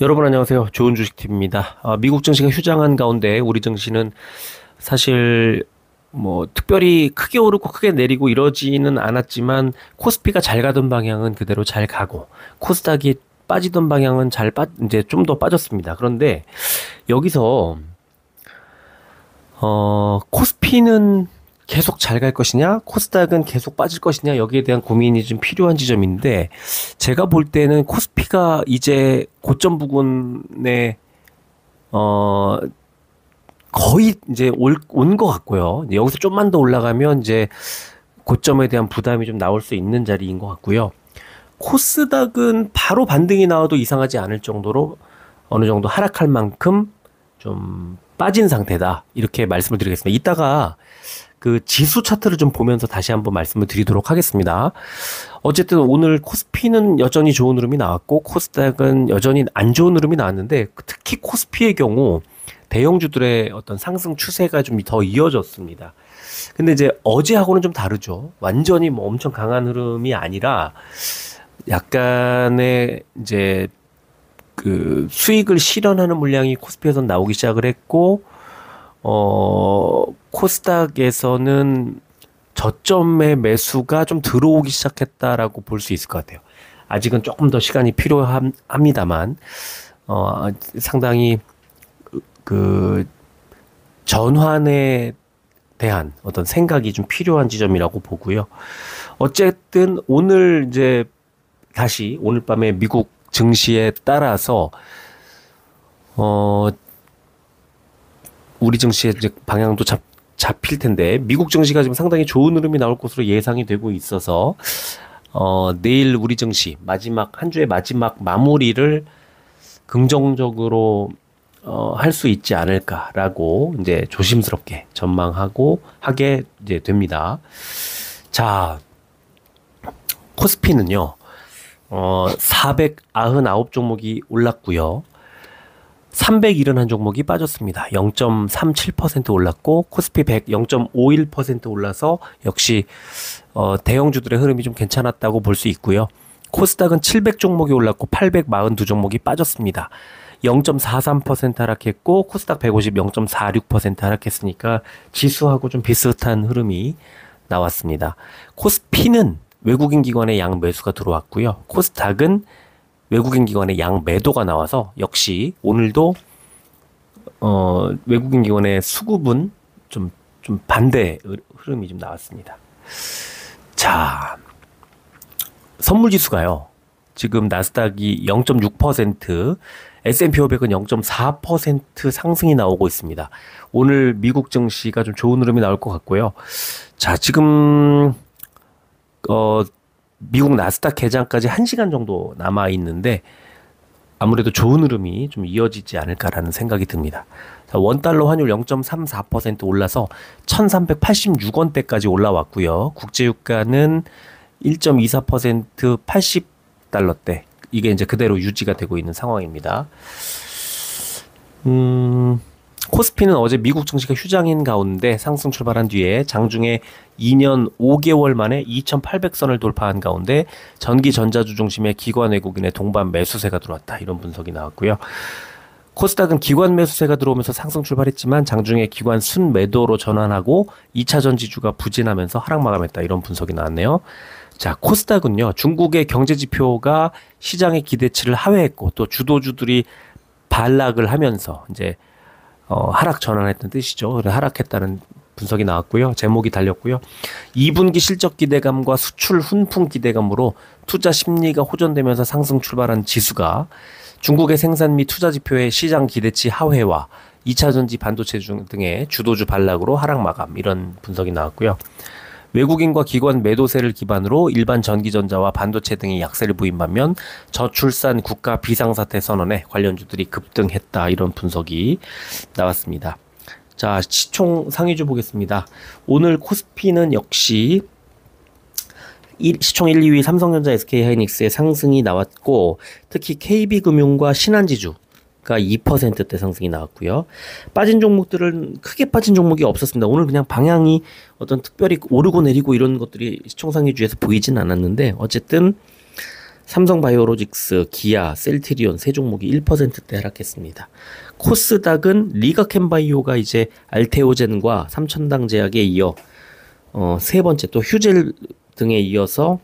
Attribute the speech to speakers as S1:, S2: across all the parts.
S1: 여러분 안녕하세요. 좋은 주식TV입니다. 미국 증시가 휴장한 가운데 우리 증시는 사실 뭐 특별히 크게 오르고 크게 내리고 이러지는 않았지만 코스피가 잘 가던 방향은 그대로 잘 가고 코스닥이 빠지던 방향은 이제 좀 더 빠졌습니다. 그런데 여기서 코스피는 계속 잘 갈 것이냐, 코스닥은 계속 빠질 것이냐, 여기에 대한 고민이 좀 필요한 지점인데, 제가 볼 때는 코스피가 이제 고점 부근에, 어, 거의 이제 온 것 같고요. 여기서 좀만 더 올라가면 이제 고점에 대한 부담이 좀 나올 수 있는 자리인 것 같고요. 코스닥은 바로 반등이 나와도 이상하지 않을 정도로 어느 정도 하락할 만큼 좀 빠진 상태다. 이렇게 말씀을 드리겠습니다. 이따가 그 지수 차트를 좀 보면서 다시 한번 말씀을 드리도록 하겠습니다. 어쨌든 오늘 코스피는 여전히 좋은 흐름이 나왔고 코스닥은 여전히 안 좋은 흐름이 나왔는데 특히 코스피의 경우 대형주들의 어떤 상승 추세가 좀 더 이어졌습니다. 근데 이제 어제하고는 좀 다르죠. 완전히 뭐 엄청 강한 흐름이 아니라 약간의 이제 그 수익을 실현하는 물량이 코스피에서 나오기 시작을 했고 코스닥에서는 저점의 매수가 좀 들어오기 시작했다라고 볼 수 있을 것 같아요. 아직은 조금 더 시간이 필요합니다만, 상당히 그 전환에 대한 어떤 생각이 좀 필요한 지점이라고 보고요. 어쨌든 오늘 이제 다시 오늘 밤에 미국 증시에 따라서 우리 증시의 이제 방향도 잡힐 텐데 미국 증시가 지금 상당히 좋은 흐름이 나올 것으로 예상이 되고 있어서 내일 우리 증시 한 주의 마지막 마무리를 긍정적으로 할 수 있지 않을까라고 이제 조심스럽게 전망하고 하게 이제 됩니다. 자, 코스피는요. 499 종목이 올랐고요. 371 종목이 빠졌습니다. 0.37% 올랐고 코스피 100 0.51% 올라서 역시 대형주들의 흐름이 좀 괜찮았다고 볼 수 있고요. 코스닥은 700 종목이 올랐고 842 종목이 빠졌습니다. 0.43% 하락했고 코스닥 150 0.46% 하락했으니까 지수하고 좀 비슷한 흐름이 나왔습니다. 코스피는 외국인 기관의 양 매수가 들어왔고요. 코스닥은 외국인 기관의 양 매도가 나와서 역시 오늘도 외국인 기관의 수급은 좀 반대 흐름이 좀 나왔습니다. 자, 선물 지수가요. 지금 나스닥이 0.6%, S&P 500은 0.4% 상승이 나오고 있습니다. 오늘 미국 증시가 좀 좋은 흐름이 나올 것 같고요. 자, 지금 미국 나스닥 개장까지 1시간 정도 남아 있는데 아무래도 좋은 흐름이 좀 이어지지 않을까라는 생각이 듭니다. 자, 원달러 환율 0.34% 올라서 1386원대까지 올라왔고요. 국제유가는 1.24% 80달러대. 이게 이제 그대로 유지가 되고 있는 상황입니다. 코스피는 어제 미국 증시가 휴장인 가운데 상승 출발한 뒤에 장중에 2년 5개월 만에 2,800선을 돌파한 가운데 전기 전자주 중심의 기관 외국인의 동반 매수세가 들어왔다. 이런 분석이 나왔고요. 코스닥은 기관 매수세가 들어오면서 상승 출발했지만 장중에 기관 순매도로 전환하고 2차전 지주가 부진하면서 하락 마감했다. 이런 분석이 나왔네요. 자, 코스닥은요. 중국의 경제 지표가 시장의 기대치를 하회했고 또 주도주들이 반락을 하면서 이제 하락 전환했던 뜻이죠. 그래서 하락했다는 분석이 나왔고요. 제목이 달렸고요. 2분기 실적 기대감과 수출 훈풍 기대감으로 투자 심리가 호전되면서 상승 출발한 지수가 중국의 생산 및 투자 지표의 시장 기대치 하회와 2차 전지 반도체 등의 주도주 반락으로 하락 마감 이런 분석이 나왔고요. 외국인과 기관 매도세를 기반으로 일반 전기전자와 반도체 등의 약세를 부인 반면 저출산 국가 비상사태 선언에 관련주들이 급등했다. 이런 분석이 나왔습니다. 자, 시총 상위주 보겠습니다. 오늘 코스피는 역시 시총 1, 2위 삼성전자, SK하이닉스의 상승이 나왔고 특히 KB금융과 신한지주 가 2%대 상승이 나왔고요. 빠진 종목들은 크게 빠진 종목이 없었습니다. 오늘 그냥 방향이 어떤 특별히 오르고 내리고 이런 것들이 시총상위주에서 보이진 않았는데 어쨌든 삼성바이오로직스, 기아, 셀트리온 세 종목이 1%대 하락했습니다. 코스닥은 리가캠바이오가 이제 알테오젠과 삼천당제약에 이어 세 번째, 또 휴젤 등에 이어서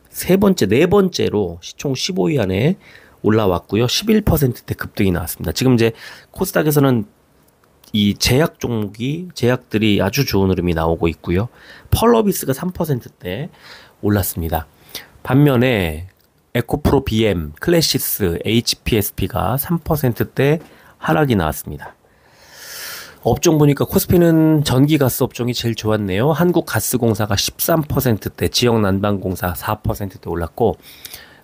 S1: 네 번째로 시총 15위 안에 올라왔고요. 11%대 급등이 나왔습니다. 지금 이제 코스닥에서는 이 제약들이 아주 좋은 흐름이 나오고 있고요. 펄러비스가 3%대 올랐습니다. 반면에 에코프로 BM, 클래시스, HPSP가 3%대 하락이 나왔습니다. 업종 보니까 코스피는 전기가스 업종이 제일 좋았네요. 한국가스공사가 13%대, 지역난방공사 4%대 올랐고,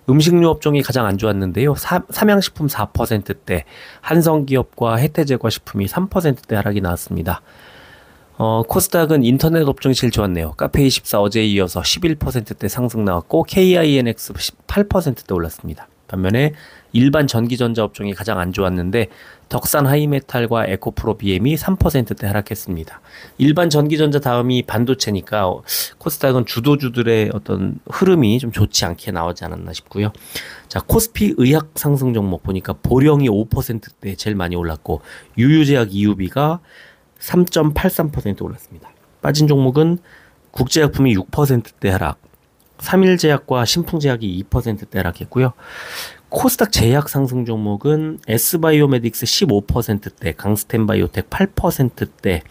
S1: 음식료 업종이 가장 안 좋았는데요. 삼양식품 4%대, 한성기업과 혜태제과식품이 3%대 하락이 나왔습니다. 코스닥은 인터넷 업종이 제일 좋았네요. 카페24 어제에 이어서 11%대 상승 나왔고 KINX 8%대 올랐습니다. 반면에 일반 전기전자 업종이 가장 안 좋았는데 덕산 하이메탈과 에코프로 BM이 3%대 하락했습니다. 일반 전기전자 다음이 반도체니까 코스닥은 주도주들의 어떤 흐름이 좀 좋지 않게 나오지 않았나 싶고요. 자, 코스피 의학 상승 종목 보니까 보령이 5%대 제일 많이 올랐고 유유제약 EUB가 3.83% 올랐습니다. 빠진 종목은 국제약품이 6%대 하락, 삼일제약과 신풍제약이 2%대 하락했고요. 코스닥 제약 상승 종목은 S바이오메딕스 15%대, 강스텐바이오텍 8%대,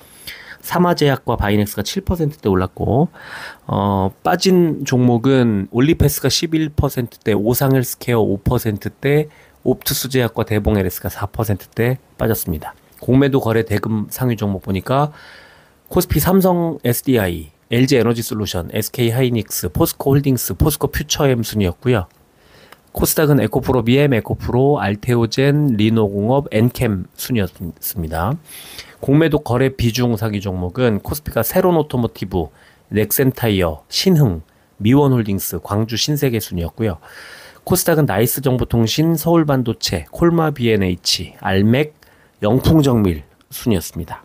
S1: 사마제약과 바이넥스가 7%대 올랐고, 빠진 종목은 올리패스가 11%대, 오상헬스케어 5%대, 옵투스제약과 대봉LS가 4%대 빠졌습니다. 공매도 거래 대금 상위 종목 보니까 코스피 삼성 SDI, LG 에너지솔루션, SK 하이닉스, 포스코 홀딩스, 포스코 퓨처엠 순이었고요. 코스닥은 에코프로 BM, 에코프로, 알테오젠, 리노공업, 엔캠 순이었습니다. 공매도 거래 비중 상위 종목은 코스피가 세론 오토모티브, 넥센타이어, 신흥, 미원홀딩스, 광주 신세계 순이었고요. 코스닥은 나이스 정보통신, 서울반도체, 콜마 B&H, 알맥, 영풍정밀 순이었습니다.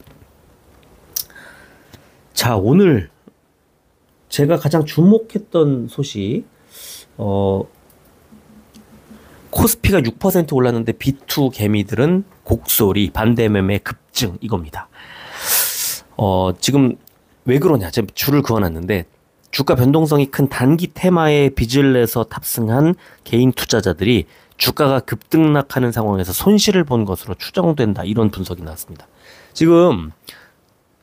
S1: 자, 오늘 제가 가장 주목했던 소식, 코스피가 6% 올랐는데 B2 개미들은 곡소리, 반대매매 급증 이겁니다. 지금 왜 그러냐? 제가 줄을 그어놨는데 주가 변동성이 큰 단기 테마에 빚을 내서 탑승한 개인 투자자들이 주가가 급등락하는 상황에서 손실을 본 것으로 추정된다. 이런 분석이 나왔습니다. 지금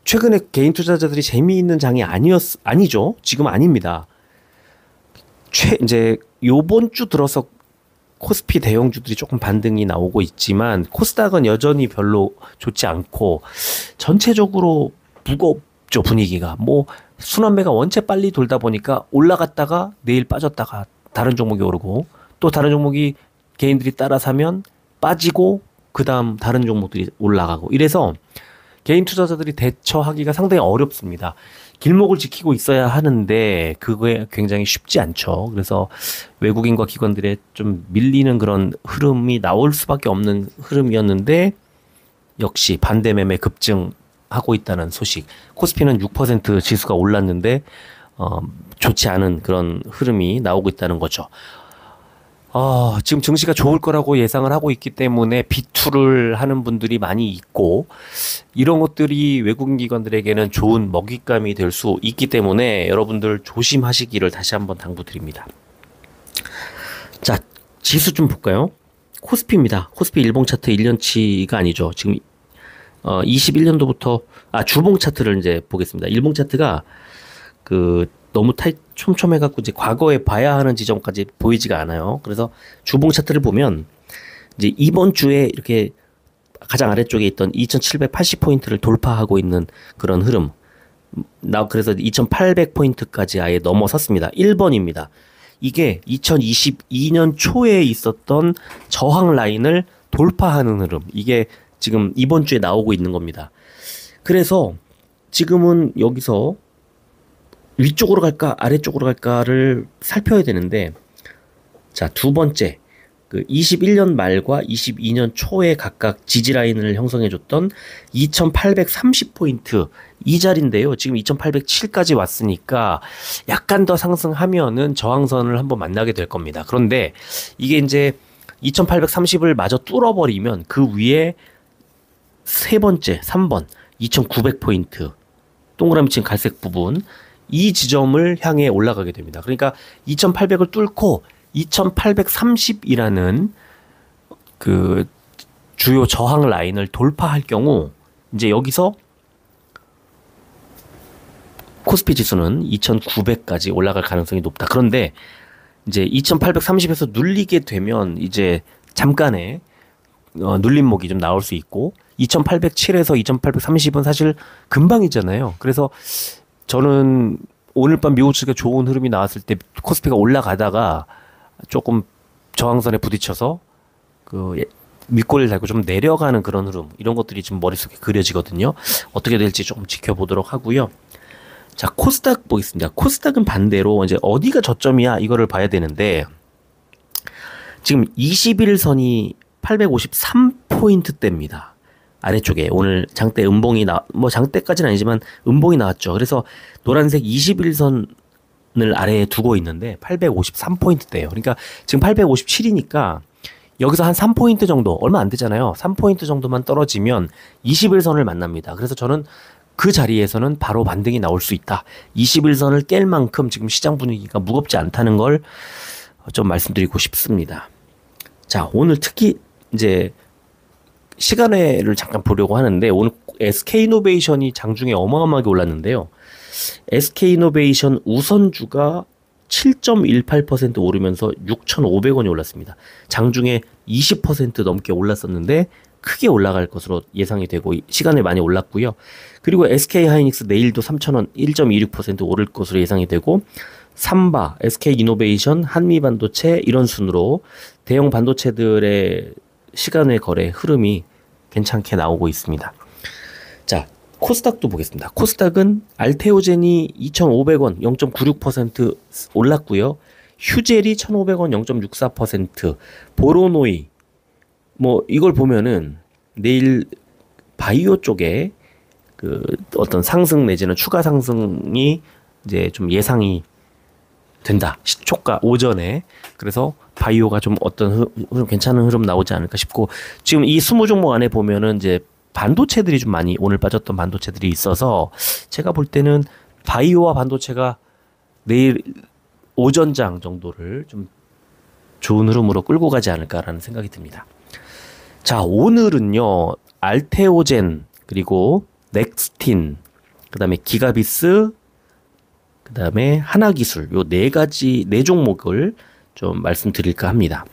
S1: 최근에 개인 투자자들이 재미있는 장이 아니죠. 지금 아닙니다. 이제 요번 주 들어서 코스피 대형주들이 조금 반등이 나오고 있지만 코스닥은 여전히 별로 좋지 않고 전체적으로 무겁죠, 분위기가. 뭐 순환매가 원체 빨리 돌다 보니까 올라갔다가 내일 빠졌다가 다른 종목이 오르고 또 다른 종목이 개인들이 따라 사면 빠지고 그 다음 다른 종목들이 올라가고 이래서 개인 투자자들이 대처하기가 상당히 어렵습니다. 길목을 지키고 있어야 하는데 그게 굉장히 쉽지 않죠. 그래서 외국인과 기관들의 좀 밀리는 그런 흐름이 나올 수밖에 없는 흐름이었는데 역시 반대매매 급증하고 있다는 소식. 코스피는 6% 지수가 올랐는데 좋지 않은 그런 흐름이 나오고 있다는 거죠. 지금 증시가 좋을 거라고 예상을 하고 있기 때문에 비투를 하는 분들이 많이 있고 이런 것들이 외국인 기관들에게는 좋은 먹잇감이 될 수 있기 때문에 여러분들 조심하시기를 다시 한번 당부드립니다. 자, 지수 좀 볼까요? 코스피입니다. 코스피 일봉 차트 1년치가 아니죠. 지금 21년도부터 주봉 차트를 이제 보겠습니다. 일봉 차트가 너무 촘촘해갖고 이제 과거에 봐야 하는 지점까지 보이지가 않아요. 그래서 주봉 차트를 보면 이제 이번 주에 이렇게 가장 아래쪽에 있던 2780포인트를 돌파하고 있는 그런 흐름. 그래서 2800포인트까지 아예 넘어섰습니다. 1번입니다. 이게 2022년 초에 있었던 저항 라인을 돌파하는 흐름. 이게 지금 이번 주에 나오고 있는 겁니다. 그래서 지금은 여기서 위쪽으로 갈까 아래쪽으로 갈까를 살펴야 되는데 자, 두 번째 그 21년 말과 22년 초에 각각 지지라인을 형성해줬던 2830포인트 이 자리인데요. 지금 2807까지 왔으니까 약간 더 상승하면은 저항선을 한번 만나게 될 겁니다. 그런데 이게 이제 2830을 마저 뚫어버리면 그 위에 세 번째, 3번 2900포인트 동그라미 친 갈색 부분 이 지점을 향해 올라가게 됩니다. 그러니까 2800을 뚫고 2830이라는 그 주요 저항 라인을 돌파할 경우 이제 여기서 코스피 지수는 2900까지 올라갈 가능성이 높다. 그런데 이제 2830에서 눌리게 되면 이제 잠깐의 눌림목이 좀 나올 수 있고 2807에서 2830은 사실 금방이잖아요. 그래서 저는 오늘 밤 미국 증시가 좋은 흐름이 나왔을 때 코스피가 올라가다가 조금 저항선에 부딪혀서 그 윗골을 달고 좀 내려가는 그런 흐름 이런 것들이 지금 머릿속에 그려지거든요. 어떻게 될지 조금 지켜보도록 하고요. 자, 코스닥 보겠습니다. 코스닥은 반대로 이제 어디가 저점이야 이거를 봐야 되는데 지금 21선이 853포인트대입니다. 아래쪽에 오늘 장대 음봉이 뭐 장대까지는 아니지만 음봉이 나왔죠. 그래서 노란색 21선을 아래에 두고 있는데 853포인트대예요. 그러니까 지금 857이니까 여기서 한 3포인트 정도 얼마 안 되잖아요. 3포인트 정도만 떨어지면 21선을 만납니다. 그래서 저는 그 자리에서는 바로 반등이 나올 수 있다. 21선을 깰 만큼 지금 시장 분위기가 무겁지 않다는 걸 좀 말씀드리고 싶습니다. 자, 오늘 특히 이제 시간외를 잠깐 보려고 하는데 오늘 SK이노베이션이 장중에 어마어마하게 올랐는데요. SK이노베이션 우선주가 7.18% 오르면서 6,500원이 올랐습니다. 장중에 20% 넘게 올랐었는데 크게 올라갈 것으로 예상이 되고 시간에 많이 올랐고요. 그리고 SK하이닉스 내일도 3,000원 1.26% 오를 것으로 예상이 되고 삼바, SK이노베이션, 한미반도체 이런 순으로 대형 반도체들의 시간외 거래 흐름이 괜찮게 나오고 있습니다. 자, 코스닥도 보겠습니다. 코스닥은 알테오젠이 2,500원 0.96% 올랐고요. 휴젤이 1,500원 0.64%, 보로노이 뭐 이걸 보면은 내일 바이오 쪽에 그 어떤 상승 내지는 추가 상승이 이제 좀 예상이 된다. 시초가 오전에. 그래서 바이오가 좀 어떤 흐름 괜찮은 흐름 나오지 않을까 싶고 지금 이 20종목 안에 보면은 이제 반도체들이 좀 많이 오늘 빠졌던 반도체들이 있어서 제가 볼 때는 바이오와 반도체가 내일 오전장 정도를 좀 좋은 흐름으로 끌고 가지 않을까라는 생각이 듭니다. 자, 오늘은요. 알테오젠 그리고 넥스틴 그다음에 기가비스 그다음에 하나기술 요 네 가지 네 종목을 좀 말씀드릴까 합니다.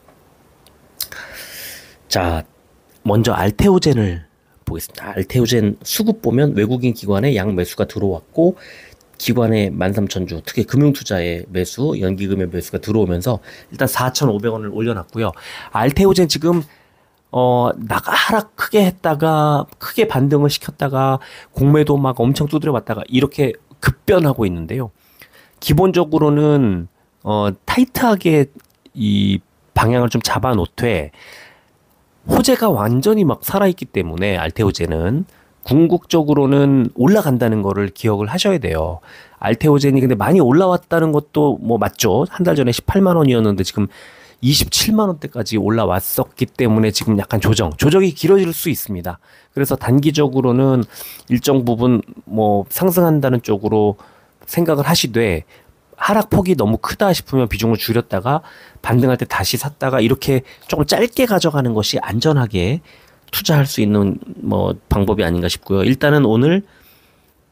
S1: 자, 먼저 알테오젠을 보겠습니다. 알테오젠 수급 보면 외국인 기관의 양 매수가 들어왔고 기관의 13,000주 특히 금융투자의 매수 연기금의 매수가 들어오면서 일단 4,500원을 올려놨고요. 알테오젠 지금 하락 크게 했다가 크게 반등을 시켰다가 공매도 막 엄청 두드려 봤다가 이렇게 급변하고 있는데요. 기본적으로는 타이트하게 이 방향을 좀 잡아 놓되 호재가 완전히 막 살아있기 때문에 알테오젠은 궁극적으로는 올라간다는 거를 기억을 하셔야 돼요. 알테오젠이 근데 많이 올라왔다는 것도 뭐 맞죠. 한 달 전에 18만 원이었는데 지금 27만 원대까지 올라왔었기 때문에 지금 약간 조정이 길어질 수 있습니다. 그래서 단기적으로는 일정 부분 뭐 상승한다는 쪽으로 생각을 하시되 하락폭이 너무 크다 싶으면 비중을 줄였다가 반등할 때 다시 샀다가 이렇게 조금 짧게 가져가는 것이 안전하게 투자할 수 있는 뭐 방법이 아닌가 싶고요. 일단은 오늘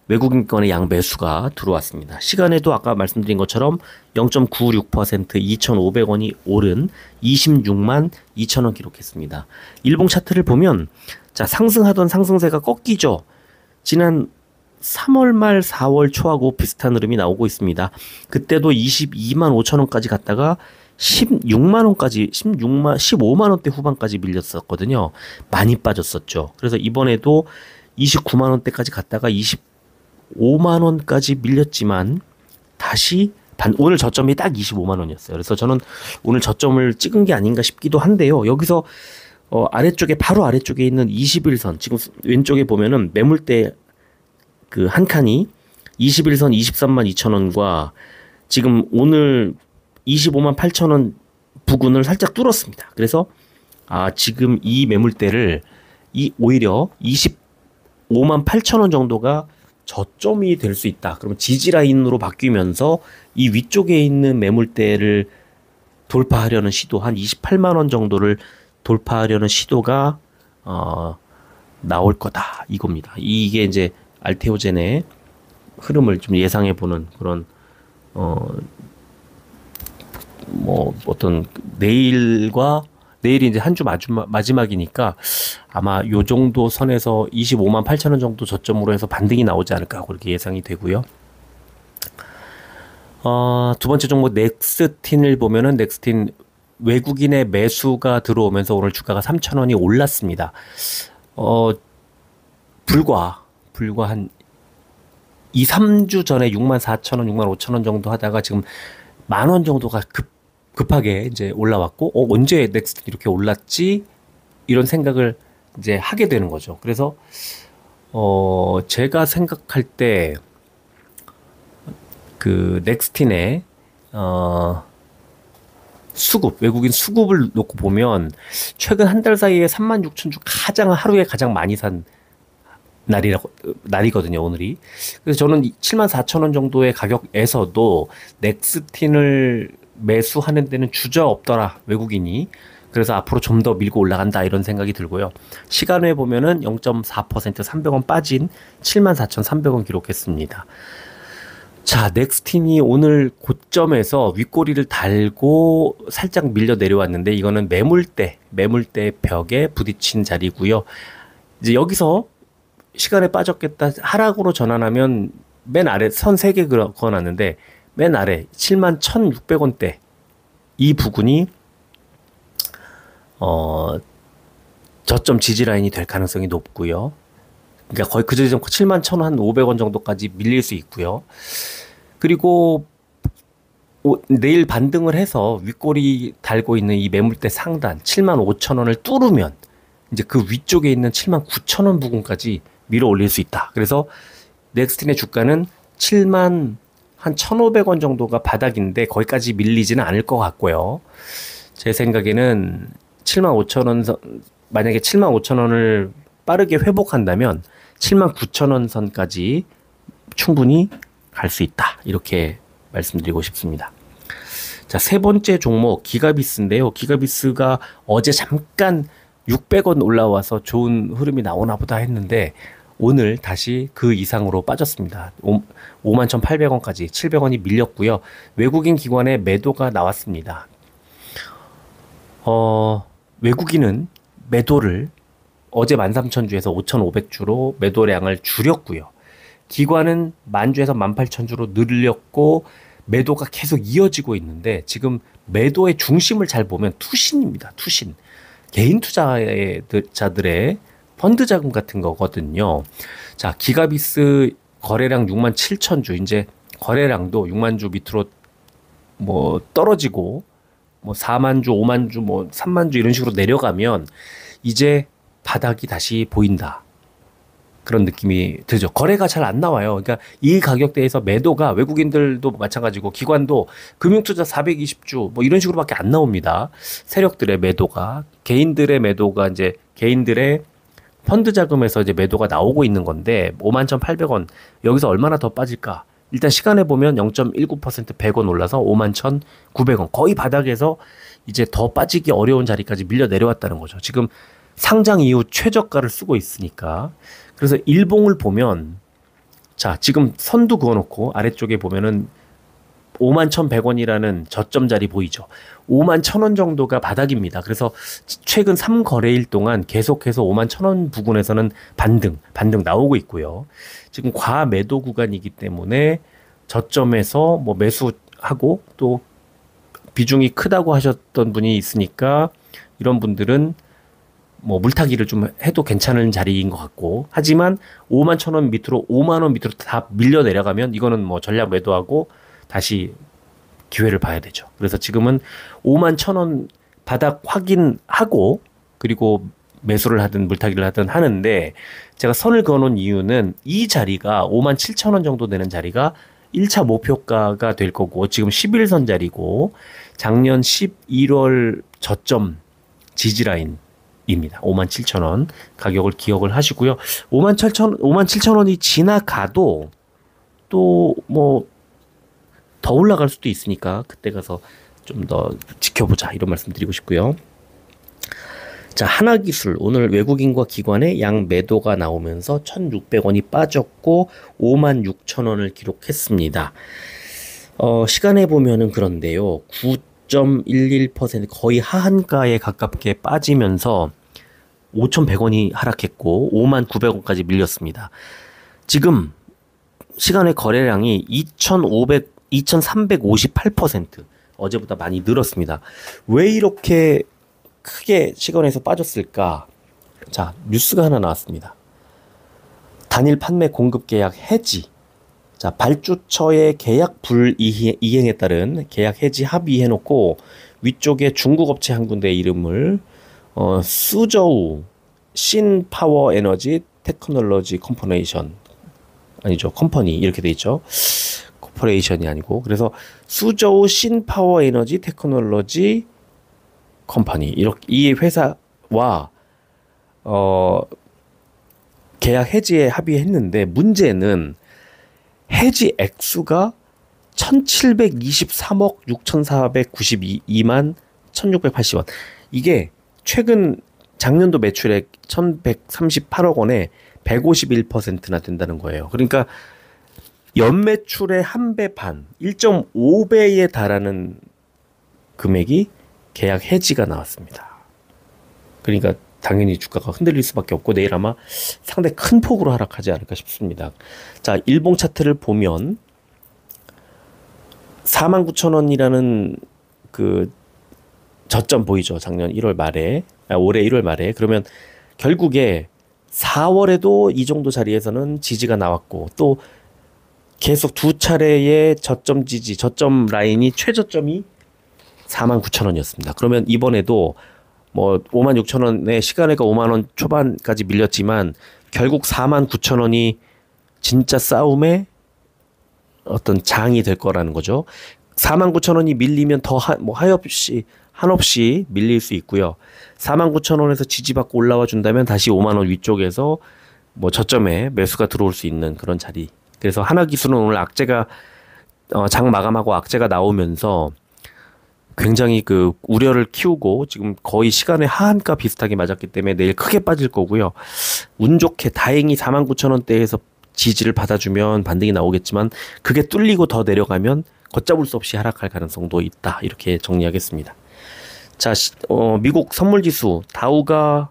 S1: 외국인권의 양 매수가 들어왔습니다. 시간에도 아까 말씀드린 것처럼 0.96% 2,500원이 오른 26만 2천원 기록했습니다. 일봉 차트를 보면 자, 상승하던 상승세가 꺾이죠. 지난 3월 말 4월 초하고 비슷한 흐름이 나오고 있습니다. 그때도 22만 5천원까지 갔다가 16만원까지 15만원대 후반까지 밀렸었거든요. 많이 빠졌었죠. 그래서 이번에도 29만원대까지 갔다가 25만원까지 밀렸지만 다시 오늘 저점이 딱 25만 원이었어요. 그래서 저는 오늘 저점을 찍은 게 아닌가 싶기도 한데요. 여기서 아래쪽에 바로 아래쪽에 있는 21선 지금 왼쪽에 보면은 매물대 그 한 칸이 21선 23만 2천 원과 지금 오늘 25만 8천 원 부근을 살짝 뚫었습니다. 그래서 지금 이 매물대를 오히려 25만 8천 원 정도가 저점이 될 수 있다. 그러면 지지 라인으로 바뀌면서 이 위쪽에 있는 매물대를 돌파하려는 시도 한 28만 원 정도를 돌파하려는 시도가 나올 거다 이겁니다. 이게 이제 알테오젠의 흐름을 좀 예상해 보는 그런 뭐 어떤 내일이 이제 한 주 마지막이니까 아마 요 정도 선에서 25만 8천 원 정도 저점으로 해서 반등이 나오지 않을까 그렇게 예상이 되고요. 두 번째 종목 넥스틴을 보면은 넥스틴 외국인의 매수가 들어오면서 오늘 주가가 3,000원이 올랐습니다. 불과 한 2, 3주 전에 64,000원, 65,000원 정도 하다가 지금 10,000원 정도가 급하게 이제 올라왔고, 언제 넥스틴 이렇게 올랐지? 이런 생각을 이제 하게 되는 거죠. 그래서, 제가 생각할 때, 그, 넥스틴의, 외국인 수급을 놓고 보면, 최근 한 달 사이에 36,000주 하루에 가장 많이 산 날이거든요, 오늘이. 그래서 저는 74,000원 정도의 가격에서도 넥스틴을 매수하는 데는 주저없더라, 외국인이. 그래서 앞으로 좀 더 밀고 올라간다, 이런 생각이 들고요. 시간에 보면은 0.4% 300원 빠진 74,300원 기록했습니다. 자, 넥스틴이 오늘 고점에서 윗꼬리를 달고 살짝 밀려 내려왔는데, 이거는 매물대 벽에 부딪힌 자리고요. 이제 여기서 시간에 빠졌겠다 하락으로 전환하면 맨 아래 선 3개 그어놨는데 맨 아래 71,600원대 이 부근이 저점 지지 라인이 될 가능성이 높고요. 그러니까 거의 그 지점 71,500원 정도까지 밀릴 수 있고요. 그리고 내일 반등을 해서 윗꼬리 달고 있는 이 매물대 상단 75,000원을 뚫으면 이제 그 위쪽에 있는 79,000원 부근까지 밀어 올릴 수 있다. 그래서 넥스틴의 주가는 71,500원 정도가 바닥인데 거기까지 밀리지는 않을 것 같고요. 제 생각에는 75,000원 선, 만약에 75,000원을 빠르게 회복한다면 79,000원 선까지 충분히 갈 수 있다. 이렇게 말씀드리고 싶습니다. 자, 세 번째 종목 기가비스인데요. 기가비스가 어제 잠깐 600원 올라와서 좋은 흐름이 나오나 보다 했는데 오늘 다시 그 이상으로 빠졌습니다. 51,800원까지 700원이 밀렸고요. 외국인 기관의 매도가 나왔습니다. 외국인은 매도를 어제 13,000주에서 5,500주로 매도량을 줄였고요. 기관은 10,000주에서 18,000주로 늘렸고 매도가 계속 이어지고 있는데 지금 매도의 중심을 잘 보면 투신입니다. 투신. 개인 투자자들의 펀드 자금 같은 거거든요. 자, 기가비스 거래량 67,000주, 이제 거래량도 6만 주 밑으로 뭐 떨어지고 뭐 4만 주, 5만 주, 뭐 3만 주 이런 식으로 내려가면 이제 바닥이 다시 보인다. 그런 느낌이 들죠. 거래가 잘 안 나와요. 그러니까 이 가격대에서 매도가 외국인들도 마찬가지고 기관도 금융투자 420주 뭐 이런 식으로밖에 안 나옵니다. 세력들의 매도가 개인들의 매도가 이제 개인들의 펀드 자금에서 이제 매도가 나오고 있는 건데 51,800원 여기서 얼마나 더 빠질까? 일단 시간에 보면 0.19% 100원 올라서 51,900원 거의 바닥에서 이제 더 빠지기 어려운 자리까지 밀려 내려왔다는 거죠. 지금 상장 이후 최저가를 쓰고 있으니까. 그래서 일봉을 보면 자, 지금 선도 그어놓고 아래쪽에 보면은 51,100원이라는 저점 자리 보이죠. 51,000원 정도가 바닥입니다. 그래서 최근 3거래일 동안 계속해서 51,000원 부근에서는 반등 나오고 있고요. 지금 과매도 구간이기 때문에 저점에서 뭐 매수하고 또 비중이 크다고 하셨던 분이 있으니까 이런 분들은 뭐 물타기를 좀 해도 괜찮은 자리인 것 같고 하지만 51,000원 밑으로 5만 원 밑으로 다 밀려 내려가면 이거는 뭐 전략 매도하고 다시 기회를 봐야 되죠. 그래서 지금은 5만 1,000원 바닥 확인하고 그리고 매수를 하든 물타기를 하든 하는데, 제가 선을 그어놓은 이유는 이 자리가 5만 7,000원 정도 되는 자리가 1차 목표가가 될 거고, 지금 11선 자리고 작년 11월 저점 지지라인입니다. 5만 7,000원 가격을 기억을 하시고요. 5만 7,000원이 지나가도 또 뭐 더 올라갈 수도 있으니까 그때 가서 좀 더 지켜보자, 이런 말씀 드리고 싶고요. 자, 하나기술 오늘 외국인과 기관의 양 매도가 나오면서 1,600원이 빠졌고 56,000원을 기록했습니다. 시간에 보면은 그런데요, 9.11% 거의 하한가에 가깝게 빠지면서 5,100원이 하락했고 59,900원까지 밀렸습니다. 지금 시간의 거래량이 2,358%, 어제보다 많이 늘었습니다. 왜 이렇게 크게 시간에서 빠졌을까? 자, 뉴스가 하나 나왔습니다. 단일 판매 공급 계약 해지. 자, 발주처의 계약 불이행에 따른 계약 해지 합의해놓고 위쪽에 중국 업체 한 군데 이름을 수저우 신파워 에너지 테크놀로지 컴퍼네이션, 아니죠, 컴퍼니 이렇게 돼 있죠. 코퍼레이션이 아니고, 그래서 수저우 신파워 에너지 테크놀로지 컴퍼니, 이렇게 이 회사와 계약 해지에 합의했는데, 문제는 해지 액수가 1,723억 6,492만 1,680원. 이게 최근 작년도 매출액 1,138억 원에 151%나 된다는 거예요. 그러니까 연매출의 한 배 반, 1.5배에 달하는 금액이 계약 해지가 나왔습니다. 그러니까 당연히 주가가 흔들릴 수밖에 없고 내일 아마 상당히 큰 폭으로 하락하지 않을까 싶습니다. 자, 일봉 차트를 보면 49,000원이라는 그 저점 보이죠? 작년 1월 말에, 올해 1월 말에. 그러면 결국에 4월에도 이 정도 자리에서는 지지가 나왔고, 또 계속 두 차례의 저점 지지, 저점 라인이 최저점이 49,000원이었습니다. 그러면 이번에도 뭐 56,000원에 시간에가 5만원 초반까지 밀렸지만 결국 49,000원이 진짜 싸움의 어떤 장이 될 거라는 거죠. 49,000원이 밀리면 더 한없이 밀릴 수 있고요. 49,000원에서 지지받고 올라와 준다면 다시 5만원 위쪽에서 뭐 저점에 매수가 들어올 수 있는 그런 자리. 그래서 하나기술은 오늘 악재가 장 마감하고 악재가 나오면서 굉장히 그 우려를 키우고 지금 거의 시간의 하한가 비슷하게 맞았기 때문에 내일 크게 빠질 거고요. 운 좋게 다행히 49,000원대에서 지지를 받아주면 반등이 나오겠지만 그게 뚫리고 더 내려가면 걷잡을 수 없이 하락할 가능성도 있다. 이렇게 정리하겠습니다. 자, 미국 선물지수 다우가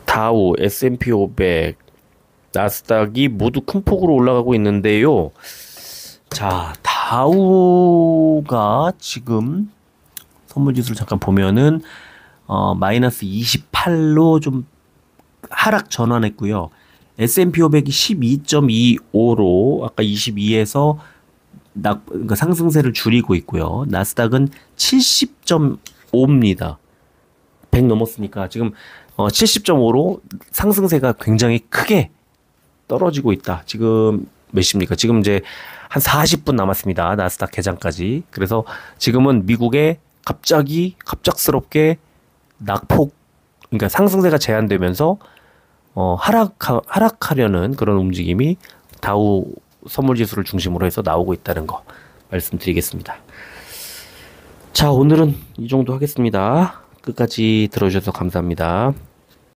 S1: 다우, S&P 500, 나스닥이 모두 큰 폭으로 올라가고 있는데요. 자, 다우가 지금 선물지수를 잠깐 보면은 마이너스 28로 좀 하락 전환했고요. S&P 500이 12.25로 아까 22에서 그러니까 상승세를 줄이고 있고요. 나스닥은 70.5입니다. 100 넘었으니까 지금 70.5로 상승세가 굉장히 크게 떨어지고 있다. 지금 몇 시입니까? 지금 이제 한 40분 남았습니다. 나스닥 개장까지. 그래서 지금은 미국에 갑작스럽게 낙폭, 그러니까 상승세가 제한되면서 하락하려는 그런 움직임이 다우 선물지수를 중심으로 해서 나오고 있다는 거 말씀드리겠습니다. 자, 오늘은 이 정도 하겠습니다. 끝까지 들어주셔서 감사합니다.